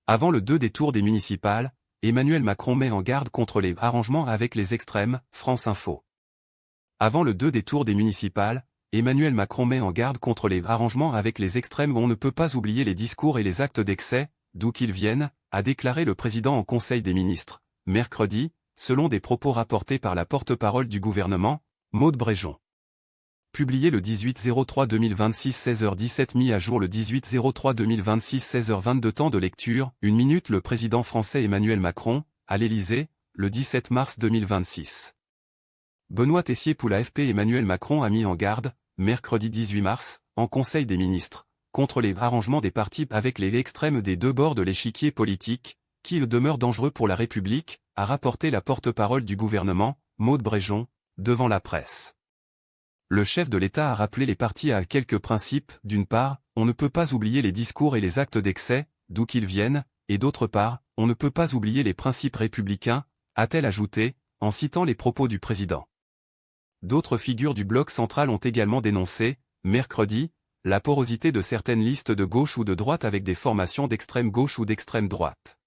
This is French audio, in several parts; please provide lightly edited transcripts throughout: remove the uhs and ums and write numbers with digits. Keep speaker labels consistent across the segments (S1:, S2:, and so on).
S1: Avant le 2 des tours des municipales, Emmanuel Macron met en garde contre les arrangements avec les extrêmes, France Info. Avant le 2 des tours des municipales, Emmanuel Macron met en garde contre les arrangements avec les extrêmes où on ne peut pas oublier les discours et les actes d'excès, d'où qu'ils viennent, a déclaré le président en Conseil des ministres, mercredi, selon des propos rapportés par la porte-parole du gouvernement, Maud Bréjon. Publié le 18-03-2026 16h17 mis à jour le 18-03-2026 16h22 temps de lecture, 1 minute le président français Emmanuel Macron, à l'Élysée, le 17 mars 2026. Benoît Tessier pour l'AFP. Emmanuel Macron a mis en garde, mercredi 18 mars, en Conseil des ministres, contre les arrangements des partis avec les extrêmes des deux bords de l'échiquier politique, qui demeurent dangereux pour la République, a rapporté la porte-parole du gouvernement, Maud Bréjon, devant la presse. Le chef de l'État a rappelé les partis à quelques principes. D'une part, on ne peut pas oublier les discours et les actes d'excès, d'où qu'ils viennent, et d'autre part, on ne peut pas oublier les principes républicains, a-t-elle ajouté, en citant les propos du président. D'autres figures du bloc central ont également dénoncé, mercredi, la porosité de certaines listes de gauche ou de droite avec des formations d'extrême gauche ou d'extrême droite.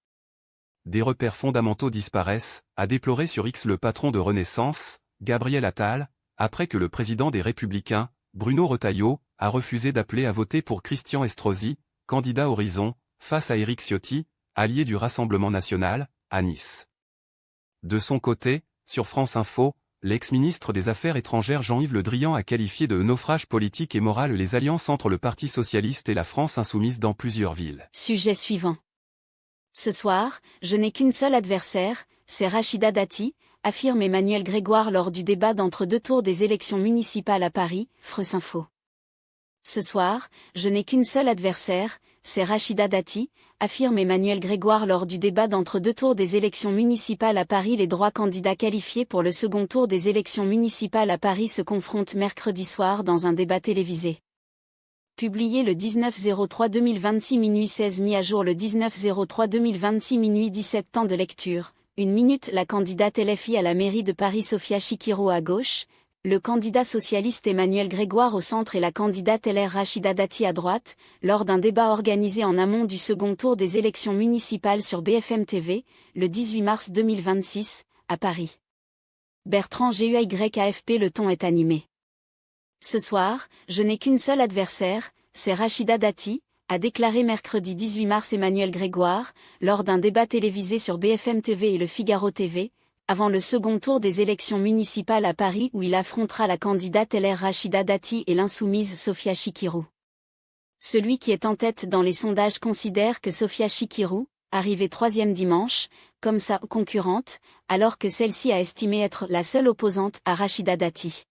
S1: Des repères fondamentaux disparaissent, a déploré sur X le patron de Renaissance, Gabriel Attal, après que le président des Républicains, Bruno Retailleau, a refusé d'appeler à voter pour Christian Estrosi, candidat Horizon, face à Éric Ciotti, allié du Rassemblement national, à Nice. De son côté, sur France Info, l'ex-ministre des Affaires étrangères Jean-Yves Le Drian a qualifié de naufrage politique et moral les alliances entre le Parti socialiste et la France insoumise dans plusieurs villes.
S2: Sujet suivant. Ce soir, je n'ai qu'une seule adversaire, c'est Rachida Dati, affirme Emmanuel Grégoire lors du débat d'entre-deux tours des élections municipales à Paris, France Info. Ce soir, je n'ai qu'une seule adversaire, c'est Rachida Dati, affirme Emmanuel Grégoire lors du débat d'entre-deux tours des élections municipales à Paris. Les trois candidats qualifiés pour le second tour des élections municipales à Paris se confrontent mercredi soir dans un débat télévisé. Publié le 19-03-2026 minuit 16 mis à jour le 19-03-2026 minuit 17 temps de lecture. 1 minute la candidate LFI à la mairie de Paris Sophia Chikirou à gauche, le candidat socialiste Emmanuel Grégoire au centre et la candidate LR Rachida Dati à droite, lors d'un débat organisé en amont du second tour des élections municipales sur BFM TV, le 18 mars 2026, à Paris. Bertrand GUYAFP. Le ton est animé. Ce soir, je n'ai qu'une seule adversaire, c'est Rachida Dati, a déclaré mercredi 18 mars Emmanuel Grégoire, lors d'un débat télévisé sur BFM TV et Le Figaro TV, avant le second tour des élections municipales à Paris où il affrontera la candidate LR Rachida Dati et l'insoumise Sophia Chikirou. Celui qui est en tête dans les sondages considère que Sophia Chikirou, arrivée 3e dimanche, comme sa concurrente, alors que celle-ci a estimé être la seule opposante à Rachida Dati.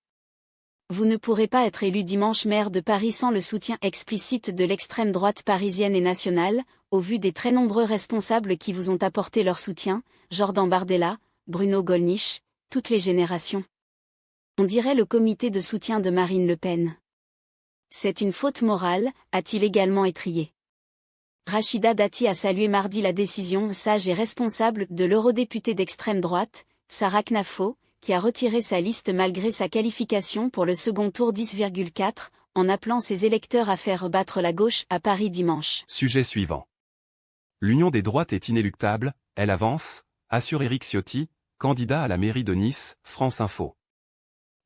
S2: Vous ne pourrez pas être élu dimanche maire de Paris sans le soutien explicite de l'extrême droite parisienne et nationale, au vu des très nombreux responsables qui vous ont apporté leur soutien, Jordan Bardella, Bruno Gollnisch, toutes les générations. On dirait le comité de soutien de Marine Le Pen. C'est une faute morale, a-t-il également étrié. Rachida Dati a salué mardi la décision sage et responsable de l'eurodéputée d'extrême droite, Sarah Knafo, qui a retiré sa liste malgré sa qualification pour le second tour 10,4, en appelant ses électeurs à faire battre la gauche à Paris dimanche.
S1: Sujet suivant. L'union des droites est inéluctable, elle avance, assure Éric Ciotti, candidat à la mairie de Nice, France Info.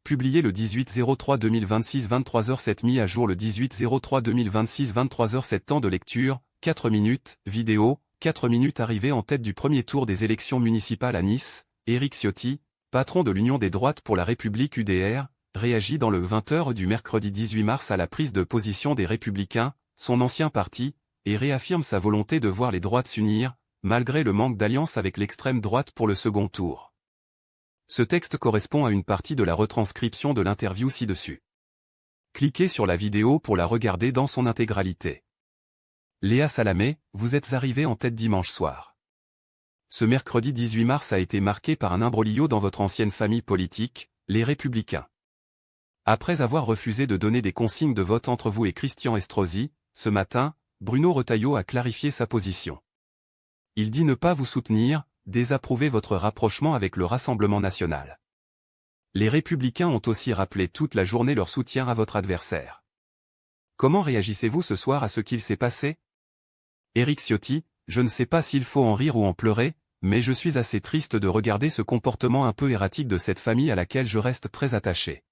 S1: Publié le 18-03-2026 23h07 mis à jour le 18-03-2026 23h07 temps de lecture, 4 minutes, vidéo, 4 minutes arrivé en tête du premier tour des élections municipales à Nice, Éric Ciotti, patron de l'Union des droites pour la République UDR, réagit dans le 20h du mercredi 18 mars à la prise de position des Républicains, son ancien parti, et réaffirme sa volonté de voir les droites s'unir, malgré le manque d'alliance avec l'extrême droite pour le second tour. Ce texte correspond à une partie de la retranscription de l'interview ci-dessus. Cliquez sur la vidéo pour la regarder dans son intégralité. Léa Salamé, vous êtes arrivée en tête dimanche soir. Ce mercredi 18 mars a été marqué par un imbroglio dans votre ancienne famille politique, les Républicains. Après avoir refusé de donner des consignes de vote entre vous et Christian Estrosi, ce matin, Bruno Retailleau a clarifié sa position. Il dit ne pas vous soutenir, désapprouver votre rapprochement avec le Rassemblement national. Les Républicains ont aussi rappelé toute la journée leur soutien à votre adversaire. Comment réagissez-vous ce soir à ce qu'il s'est passé? Éric Ciotti, je ne sais pas s'il faut en rire ou en pleurer, mais je suis assez triste de regarder ce comportement un peu erratique de cette famille à laquelle je reste très attaché.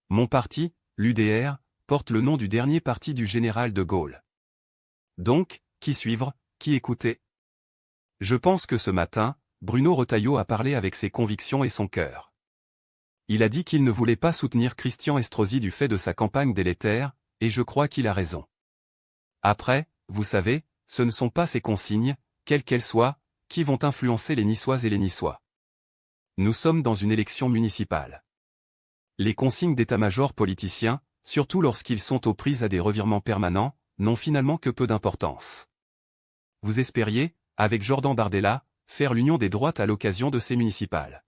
S1: Mon parti, l'UDR, porte le nom du dernier parti du général de Gaulle. Donc, qui suivre, qui écouter? Je pense que ce matin, Bruno Retailleau a parlé avec ses convictions et son cœur. Il a dit qu'il ne voulait pas soutenir Christian Estrosi du fait de sa campagne délétère, et je crois qu'il a raison. Après, vous savez, ce ne sont pas ces consignes, quelles qu'elles soient, qui vont influencer les Niçoises et les Niçois. Nous sommes dans une élection municipale. Les consignes d'état-major politiciens, surtout lorsqu'ils sont aux prises à des revirements permanents, n'ont finalement que peu d'importance. Vous espériez, avec Jordan Bardella, faire l'union des droites à l'occasion de ces municipales.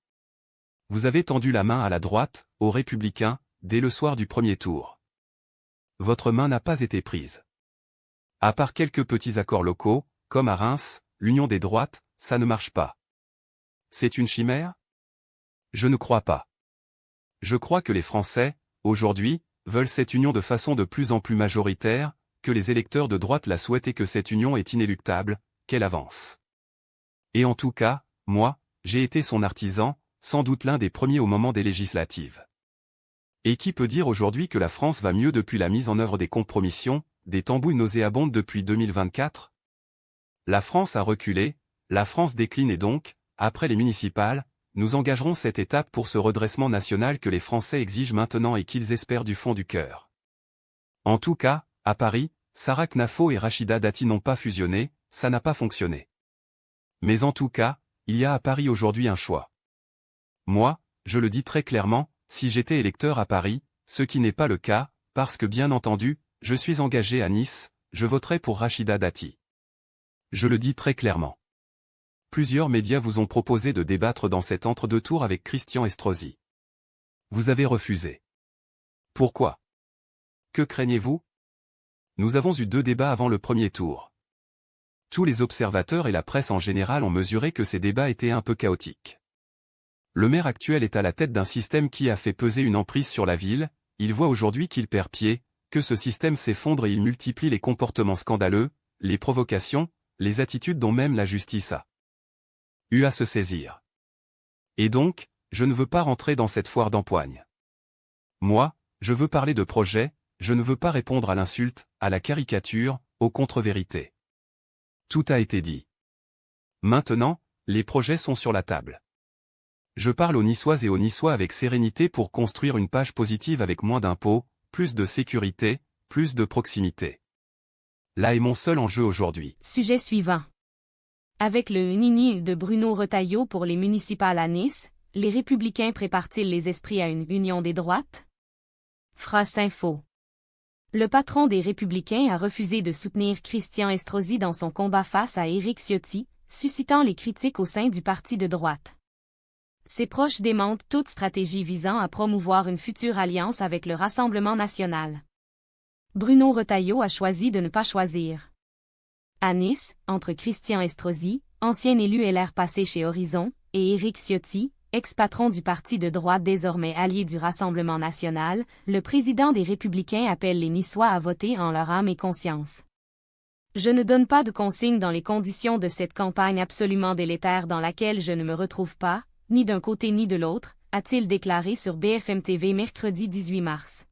S1: Vous avez tendu la main à la droite, aux Républicains, dès le soir du premier tour. Votre main n'a pas été prise. À part quelques petits accords locaux, comme à Reims, l'union des droites, ça ne marche pas. C'est une chimère? Je ne crois pas. Je crois que les Français, aujourd'hui, veulent cette union de façon de plus en plus majoritaire, que les électeurs de droite la souhaitent et que cette union est inéluctable, qu'elle avance. Et en tout cas, moi, j'ai été son artisan, sans doute l'un des premiers au moment des législatives. Et qui peut dire aujourd'hui que la France va mieux depuis la mise en œuvre des compromissions, des tambouilles nauséabondes depuis 2024? La France a reculé, la France décline et donc, après les municipales, nous engagerons cette étape pour ce redressement national que les Français exigent maintenant et qu'ils espèrent du fond du cœur. En tout cas, à Paris, Sarah Knafo et Rachida Dati n'ont pas fusionné, ça n'a pas fonctionné. Mais en tout cas, il y a à Paris aujourd'hui un choix. Moi, je le dis très clairement, si j'étais électeur à Paris, ce qui n'est pas le cas, parce que bien entendu, je suis engagé à Nice, je voterai pour Rachida Dati. Je le dis très clairement. Plusieurs médias vous ont proposé de débattre dans cet entre-deux tours avec Christian Estrosi. Vous avez refusé. Pourquoi? Que craignez-vous? Nous avons eu 2 débats avant le premier tour. Tous les observateurs et la presse en général ont mesuré que ces débats étaient un peu chaotiques. Le maire actuel est à la tête d'un système qui a fait peser une emprise sur la ville, il voit aujourd'hui qu'il perd pied, que ce système s'effondre et il multiplie les comportements scandaleux, les provocations, les attitudes dont même la justice a eu à se saisir. Et donc, je ne veux pas rentrer dans cette foire d'empoigne. Moi, je veux parler de projets, je ne veux pas répondre à l'insulte, à la caricature, aux contre-vérités. Tout a été dit. Maintenant, les projets sont sur la table. Je parle aux Niçoises et aux Niçois avec sérénité pour construire une page positive avec moins d'impôts, plus de sécurité, plus de proximité. Là est mon seul enjeu aujourd'hui.
S3: Sujet suivant. Avec le nini de Bruno Retailleau pour les municipales à Nice, les Républicains préparent-ils les esprits à une union des droites? France Info. Le patron des Républicains a refusé de soutenir Christian Estrosi dans son combat face à Éric Ciotti, suscitant les critiques au sein du parti de droite. Ses proches démentent toute stratégie visant à promouvoir une future alliance avec le Rassemblement national. Bruno Retailleau a choisi de ne pas choisir. À Nice, entre Christian Estrosi, ancien élu LR passé chez Horizon, et Éric Ciotti, ex-patron du parti de droite désormais allié du Rassemblement national, le président des Républicains appelle les Niçois à voter en leur âme et conscience. Je ne donne pas de consignes dans les conditions de cette campagne absolument délétère dans laquelle je ne me retrouve pas, ni d'un côté ni de l'autre, a-t-il déclaré sur BFM TV mercredi 18 mars.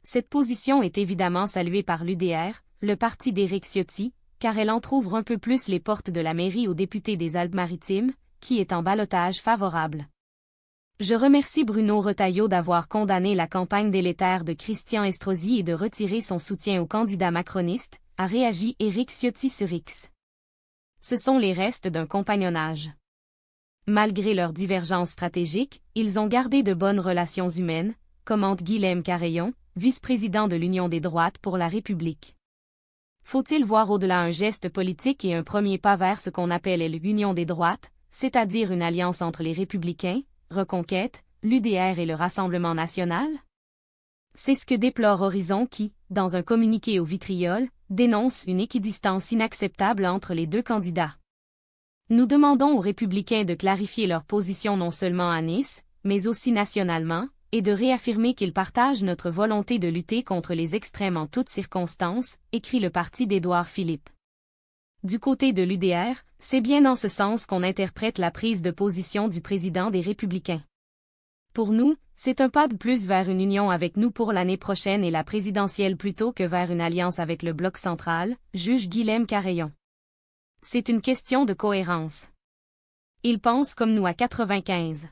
S3: Cette position est évidemment saluée par l'UDR, le parti d'Éric Ciotti, car elle entrouvre un peu plus les portes de la mairie aux députés des Alpes-Maritimes, qui est en ballottage favorable. Je remercie Bruno Retailleau d'avoir condamné la campagne délétère de Christian Estrosi et de retirer son soutien au candidat macroniste, a réagi Éric Ciotti sur X. Ce sont les restes d'un compagnonnage. Malgré leurs divergences stratégiques, ils ont gardé de bonnes relations humaines, commente Guilhem Carayon, vice-président de l'Union des droites pour la République. Faut-il voir au-delà un geste politique et un premier pas vers ce qu'on appelle l'Union des droites, c'est-à-dire une alliance entre les Républicains, Reconquête, l'UDR et le Rassemblement national? C'est ce que déplore Horizon qui, dans un communiqué au vitriol, dénonce une équidistance inacceptable entre les deux candidats. Nous demandons aux Républicains de clarifier leur position non seulement à Nice, mais aussi nationalement, et de réaffirmer qu'ils partagent notre volonté de lutter contre les extrêmes en toutes circonstances, écrit le parti d'Édouard Philippe. Du côté de l'UDR, c'est bien dans ce sens qu'on interprète la prise de position du président des Républicains. Pour nous, c'est un pas de plus vers une union avec nous pour l'année prochaine et la présidentielle plutôt que vers une alliance avec le Bloc central, juge Guilhem Carayon. C'est une question de cohérence. Il pense comme nous à 95.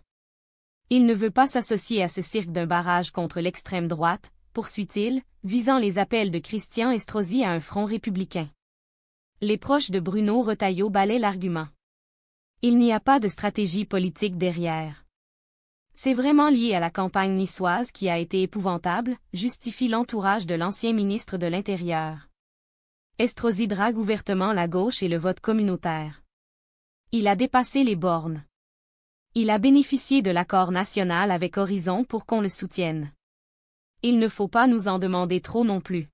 S3: Il ne veut pas s'associer à ce cirque d'un barrage contre l'extrême droite, poursuit-il, visant les appels de Christian Estrosi à un front républicain. Les proches de Bruno Retailleau balaient l'argument. Il n'y a pas de stratégie politique derrière. C'est vraiment lié à la campagne niçoise qui a été épouvantable, justifie l'entourage de l'ancien ministre de l'Intérieur. Estrosi drague ouvertement la gauche et le vote communautaire. Il a dépassé les bornes. Il a bénéficié de l'accord national avec Horizon pour qu'on le soutienne. Il ne faut pas nous en demander trop non plus.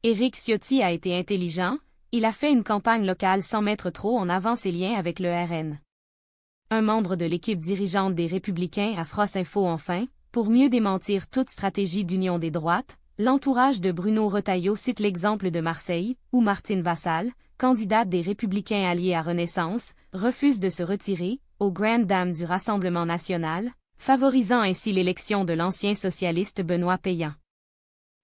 S3: Éric Ciotti a été intelligent, il a fait une campagne locale sans mettre trop en avant ses liens avec le RN. Un membre de l'équipe dirigeante des Républicains à France Info enfin, pour mieux démentir toute stratégie d'union des droites, l'entourage de Bruno Retailleau cite l'exemple de Marseille, où Martine Vassal, candidate des Républicains alliés à Renaissance, refuse de se retirer, aux grandes dames du Rassemblement national, favorisant ainsi l'élection de l'ancien socialiste Benoît Payan.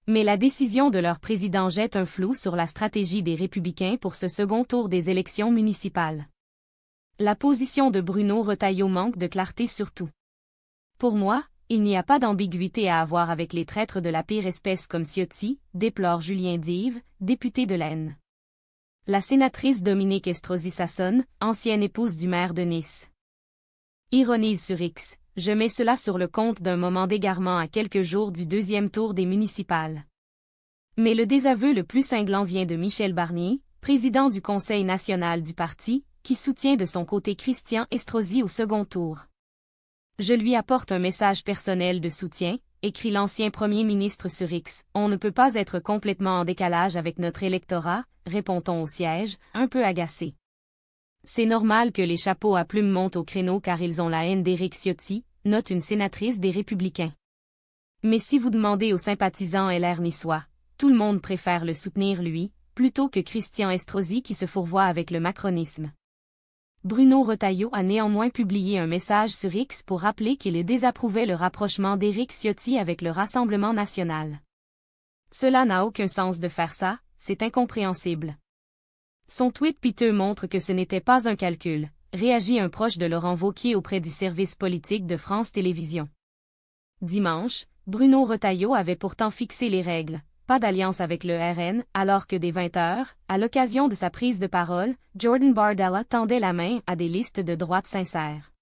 S3: Mais la décision de leur président jette un flou sur la stratégie des Républicains pour ce second tour des élections municipales. La position de Bruno Retailleau manque de clarté surtout. Pour moi, il n'y a pas d'ambiguïté à avoir avec les traîtres de la pire espèce comme Ciotti, déplore Julien Dive, député de l'Aisne. La sénatrice Dominique Estrosi Sassone, ancienne épouse du maire de Nice. Ironise sur X. Je mets cela sur le compte d'un moment d'égarement à quelques jours du deuxième tour des municipales. Mais le désaveu le plus cinglant vient de Michel Barnier, président du Conseil national du parti, qui soutient de son côté Christian Estrosi au second tour. Je lui apporte un message personnel de soutien, écrit l'ancien premier ministre sur X. On ne peut pas être complètement en décalage avec notre électorat, répond-on au siège, un peu agacé. C'est normal que les chapeaux à plumes montent au créneau car ils ont la haine d'Éric Ciotti, note une sénatrice des Républicains. Mais si vous demandez aux sympathisants LR niçois, tout le monde préfère le soutenir lui, plutôt que Christian Estrosi qui se fourvoie avec le macronisme. Bruno Retailleau a néanmoins publié un message sur X pour rappeler qu'il désapprouvait le rapprochement d'Éric Ciotti avec le Rassemblement national. Cela n'a aucun sens de faire ça, c'est incompréhensible. Son tweet piteux montre que ce n'était pas un calcul, réagit un proche de Laurent Wauquiez auprès du service politique de France Télévisions. Dimanche, Bruno Retailleau avait pourtant fixé les règles, pas d'alliance avec le RN, alors que dès 20h, à l'occasion de sa prise de parole, Jordan Bardella tendait la main à des listes de droite sincères.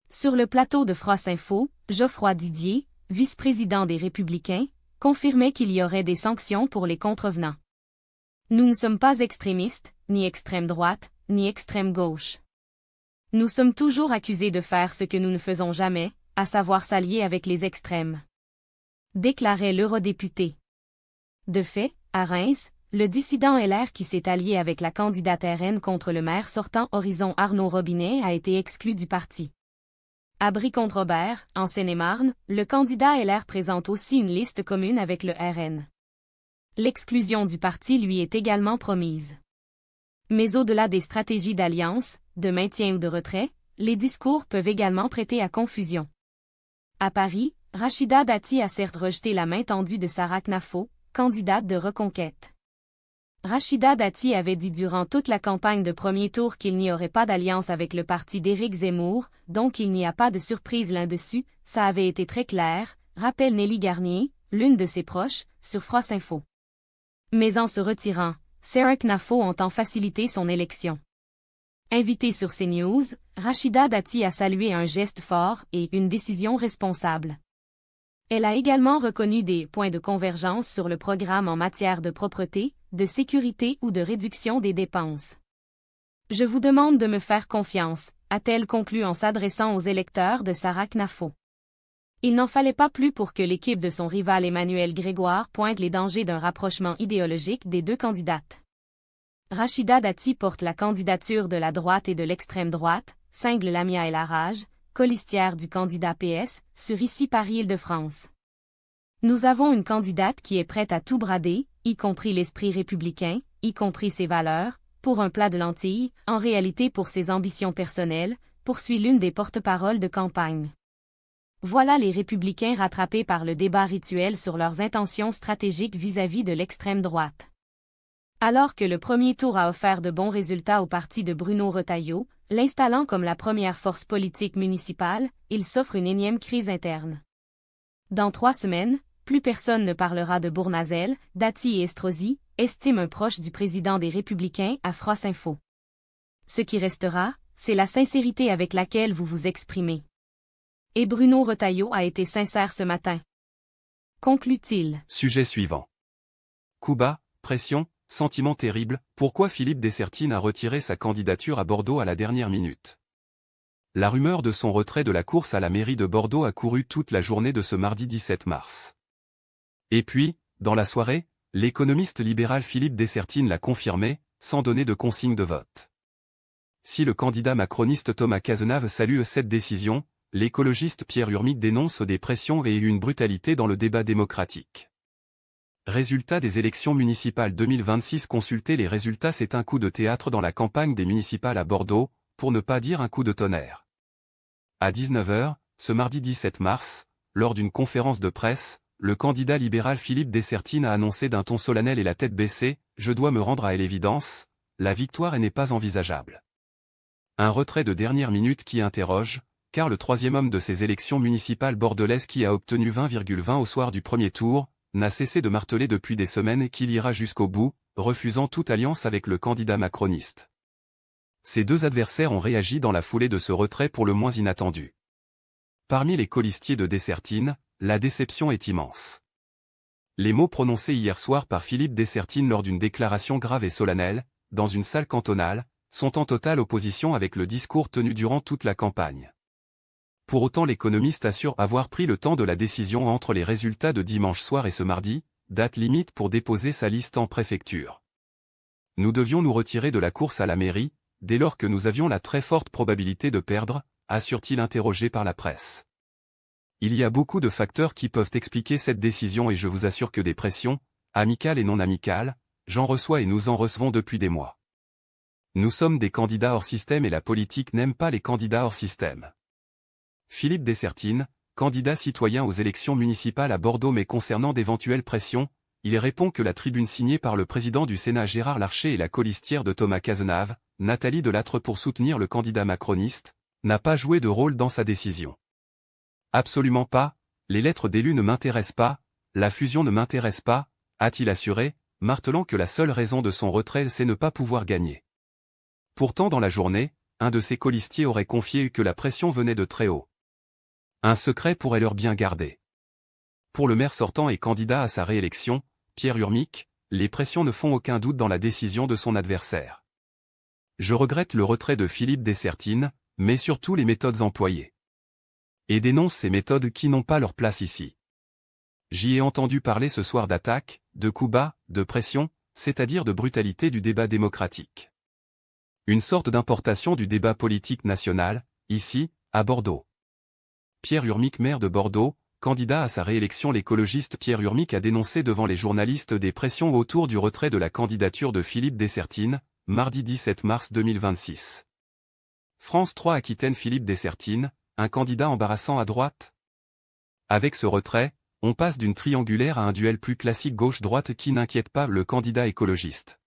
S3: Sur le plateau de France Info, Geoffroy Didier, vice-président des Républicains, confirmait qu'il y aurait des sanctions pour les contrevenants. Nous ne sommes pas extrémistes, ni extrême droite, ni extrême gauche. Nous sommes toujours accusés de faire ce que nous ne faisons jamais, à savoir s'allier avec les extrêmes. Déclarait l'eurodéputé. De fait, à Reims, le dissident LR qui s'est allié avec la candidate RN contre le maire sortant Horizon Arnaud Robinet a été exclu du parti. À Brie-Comte-Robert, en Seine-et-Marne, le candidat LR présente aussi une liste commune avec le RN. L'exclusion du parti lui est également promise. Mais au-delà des stratégies d'alliance, de maintien ou de retrait, les discours peuvent également prêter à confusion. À Paris, Rachida Dati a certes rejeté la main tendue de Sarah Knafo, candidate de Reconquête. Rachida Dati avait dit durant toute la campagne de premier tour qu'il n'y aurait pas d'alliance avec le parti d'Éric Zemmour, donc il n'y a pas de surprise là-dessus, ça avait été très clair, rappelle Nelly Garnier, l'une de ses proches, sur France Info. Mais en se retirant, Sarah Knafo entend faciliter son élection. Invitée sur CNews, Rachida Dati a salué un geste fort et une décision responsable. Elle a également reconnu des points de convergence sur le programme en matière de propreté, de sécurité ou de réduction des dépenses. Je vous demande de me faire confiance, a-t-elle conclu en s'adressant aux électeurs de Sarah Knafo. Il n'en fallait pas plus pour que l'équipe de son rival Emmanuel Grégoire pointe les dangers d'un rapprochement idéologique des deux candidates. Rachida Dati porte la candidature de la droite et de l'extrême droite, cingle Lamia El Harraj, colistière du candidat PS, sur Ici Paris-Île-de-France. Nous avons une candidate qui est prête à tout brader, y compris l'esprit républicain, y compris ses valeurs, pour un plat de lentilles, en réalité pour ses ambitions personnelles, poursuit l'une des porte-paroles de campagne. Voilà les républicains rattrapés par le débat rituel sur leurs intentions stratégiques vis-à-vis de l'extrême droite. Alors que le premier tour a offert de bons résultats au parti de Bruno Retailleau, l'installant comme la première force politique municipale, il s'offre une énième crise interne. Dans 3 semaines, plus personne ne parlera de Bournazel, Dati et Estrosi, estime un proche du président des Républicains à France Info. Ce qui restera, c'est la sincérité avec laquelle vous vous exprimez. Et Bruno Retailleau a été sincère ce matin. Conclut-il.
S1: Sujet suivant. Coup bas, pression, sentiment terrible, pourquoi Philippe Dessertine a retiré sa candidature à Bordeaux à la dernière minute? La rumeur de son retrait de la course à la mairie de Bordeaux a couru toute la journée de ce mardi 17 mars. Et puis, dans la soirée, l'économiste libéral Philippe Dessertine l'a confirmé, sans donner de consigne de vote. Si le candidat macroniste Thomas Cazenave salue cette décision, l'écologiste Pierre Urmic dénonce des pressions et une brutalité dans le débat démocratique. Résultat des élections municipales 2026. Consulter les résultats, c'est un coup de théâtre dans la campagne des municipales à Bordeaux, pour ne pas dire un coup de tonnerre. À 19h, ce mardi 17 mars, lors d'une conférence de presse, le candidat libéral Philippe Dessertine a annoncé d'un ton solennel et la tête baissée « Je dois me rendre à l'évidence, la victoire n'est pas envisageable ». Un retrait de dernière minute qui interroge, car le troisième homme de ces élections municipales bordelaises qui a obtenu 20,20 au soir du premier tour, n'a cessé de marteler depuis des semaines qu'il ira jusqu'au bout, refusant toute alliance avec le candidat macroniste. Ces deux adversaires ont réagi dans la foulée de ce retrait pour le moins inattendu. Parmi les colistiers de Dessertine, la déception est immense. Les mots prononcés hier soir par Philippe Dessertine lors d'une déclaration grave et solennelle, dans une salle cantonale, sont en totale opposition avec le discours tenu durant toute la campagne. Pour autant, l'économiste assure avoir pris le temps de la décision entre les résultats de dimanche soir et ce mardi, date limite pour déposer sa liste en préfecture. Nous devions nous retirer de la course à la mairie, dès lors que nous avions la très forte probabilité de perdre, assure-t-il interrogé par la presse. Il y a beaucoup de facteurs qui peuvent expliquer cette décision et je vous assure que des pressions, amicales et non amicales, j'en reçois et nous en recevons depuis des mois. Nous sommes des candidats hors système et la politique n'aime pas les candidats hors système. Philippe Dessertine, candidat citoyen aux élections municipales à Bordeaux mais concernant d'éventuelles pressions, il répond que la tribune signée par le président du Sénat Gérard Larcher et la colistière de Thomas Cazenave, Nathalie Delattre pour soutenir le candidat macroniste, n'a pas joué de rôle dans sa décision. Absolument pas, les lettres d'élus ne m'intéressent pas, la fusion ne m'intéresse pas, a-t-il assuré, martelant que la seule raison de son retrait c'est ne pas pouvoir gagner. Pourtant dans la journée, un de ses colistiers aurait confié que la pression venait de très haut. Un secret pourrait leur bien garder. Pour le maire sortant et candidat à sa réélection, Pierre Urmic, les pressions ne font aucun doute dans la décision de son adversaire. Je regrette le retrait de Philippe Dessertine, mais surtout les méthodes employées. Et dénonce ces méthodes qui n'ont pas leur place ici. J'y ai entendu parler ce soir d'attaque, de coups bas, de pression, c'est-à-dire de brutalité du débat démocratique. Une sorte d'importation du débat politique national, ici, à Bordeaux. Pierre Urmic, maire de Bordeaux, candidat à sa réélection. L'écologiste Pierre Urmic a dénoncé devant les journalistes des pressions autour du retrait de la candidature de Philippe Dessertine, mardi 17 mars 2026. France 3 Aquitaine. Philippe Dessertine, un candidat embarrassant à droite? Avec ce retrait, on passe d'une triangulaire à un duel plus classique gauche-droite qui n'inquiète pas le candidat écologiste.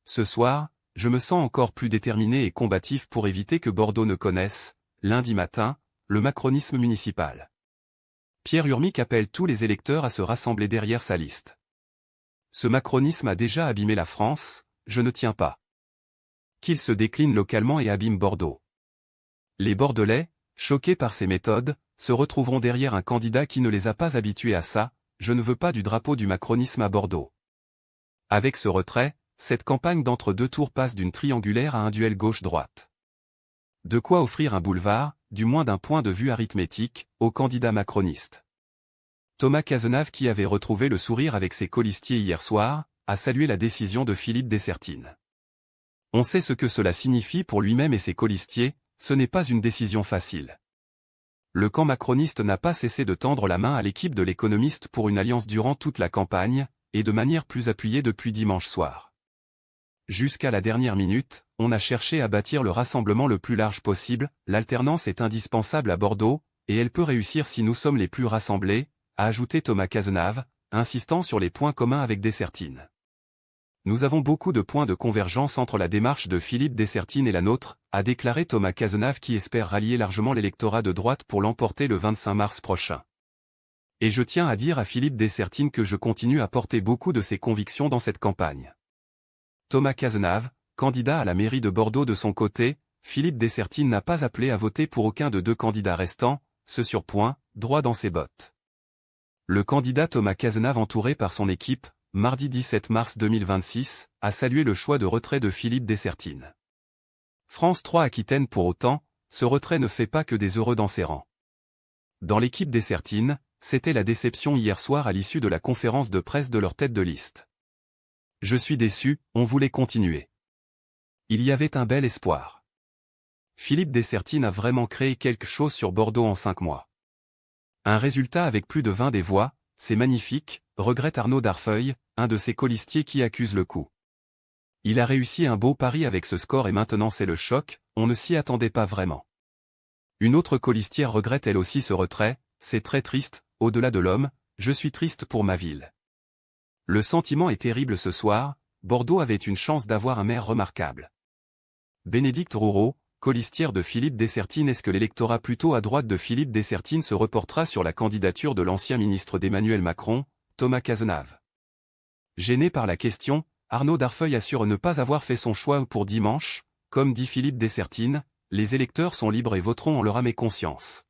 S1: Ce soir, je me sens encore plus déterminé et combatif pour éviter que Bordeaux ne connaisse, lundi matin, le macronisme municipal. Pierre Urmic appelle tous les électeurs à se rassembler derrière sa liste. Ce macronisme a déjà abîmé la France, je ne tiens pas qu'il se décline localement et abîme Bordeaux. Les Bordelais, choqués par ces méthodes, se retrouveront derrière un candidat qui ne les a pas habitués à ça, je ne veux pas du drapeau du macronisme à Bordeaux. Avec ce retrait, cette campagne d'entre-deux tours passe d'une triangulaire à un duel gauche-droite. De quoi offrir un boulevard, du moins d'un point de vue arithmétique, au candidat macroniste. Thomas Cazenave, qui avait retrouvé le sourire avec ses colistiers hier soir, a salué la décision de Philippe Dessertine. On sait ce que cela signifie pour lui-même et ses colistiers, ce n'est pas une décision facile. Le camp macroniste n'a pas cessé de tendre la main à l'équipe de l'économiste pour une alliance durant toute la campagne, et de manière plus appuyée depuis dimanche soir. Jusqu'à la dernière minute, on a cherché à bâtir le rassemblement le plus large possible, l'alternance est indispensable à Bordeaux, et elle peut réussir si nous sommes les plus rassemblés, a ajouté Thomas Cazenave, insistant sur les points communs avec Dessertine. Nous avons beaucoup de points de convergence entre la démarche de Philippe Dessertine et la nôtre, a déclaré Thomas Cazenave qui espère rallier largement l'électorat de droite pour l'emporter le 25 mars prochain. Et je tiens à dire à Philippe Dessertine que je continue à porter beaucoup de ses convictions dans cette campagne. Thomas Cazenave, candidat à la mairie de Bordeaux de son côté, Philippe Dessertine n'a pas appelé à voter pour aucun de deux candidats restants, ce surpoint, droit dans ses bottes. Le candidat Thomas Cazenave entouré par son équipe, mardi 17 mars 2026, a salué le choix de retrait de Philippe Dessertine. France 3 Aquitaine pour autant, ce retrait ne fait pas que des heureux dans ses rangs. Dans l'équipe Dessertine, c'était la déception hier soir à l'issue de la conférence de presse de leur tête de liste. Je suis déçu, on voulait continuer. Il y avait un bel espoir. Philippe Dessertine a vraiment créé quelque chose sur Bordeaux en 5 mois. Un résultat avec plus de 20 des voix, c'est magnifique, regrette Arnaud Darfeuille, un de ses colistiers qui accuse le coup. Il a réussi un beau pari avec ce score et maintenant c'est le choc, on ne s'y attendait pas vraiment. Une autre colistière regrette elle aussi ce retrait, c'est très triste, au-delà de l'homme, je suis triste pour ma ville. Le sentiment est terrible ce soir, Bordeaux avait une chance d'avoir un maire remarquable. Bénédicte Roureau, colistière de Philippe Dessertine. Est-ce que l'électorat plutôt à droite de Philippe Dessertine se reportera sur la candidature de l'ancien ministre d'Emmanuel Macron, Thomas Cazenave? Gêné par la question, Arnaud Darfeuille assure ne pas avoir fait son choix pour dimanche, comme dit Philippe Dessertine, les électeurs sont libres et voteront en leur âme et conscience.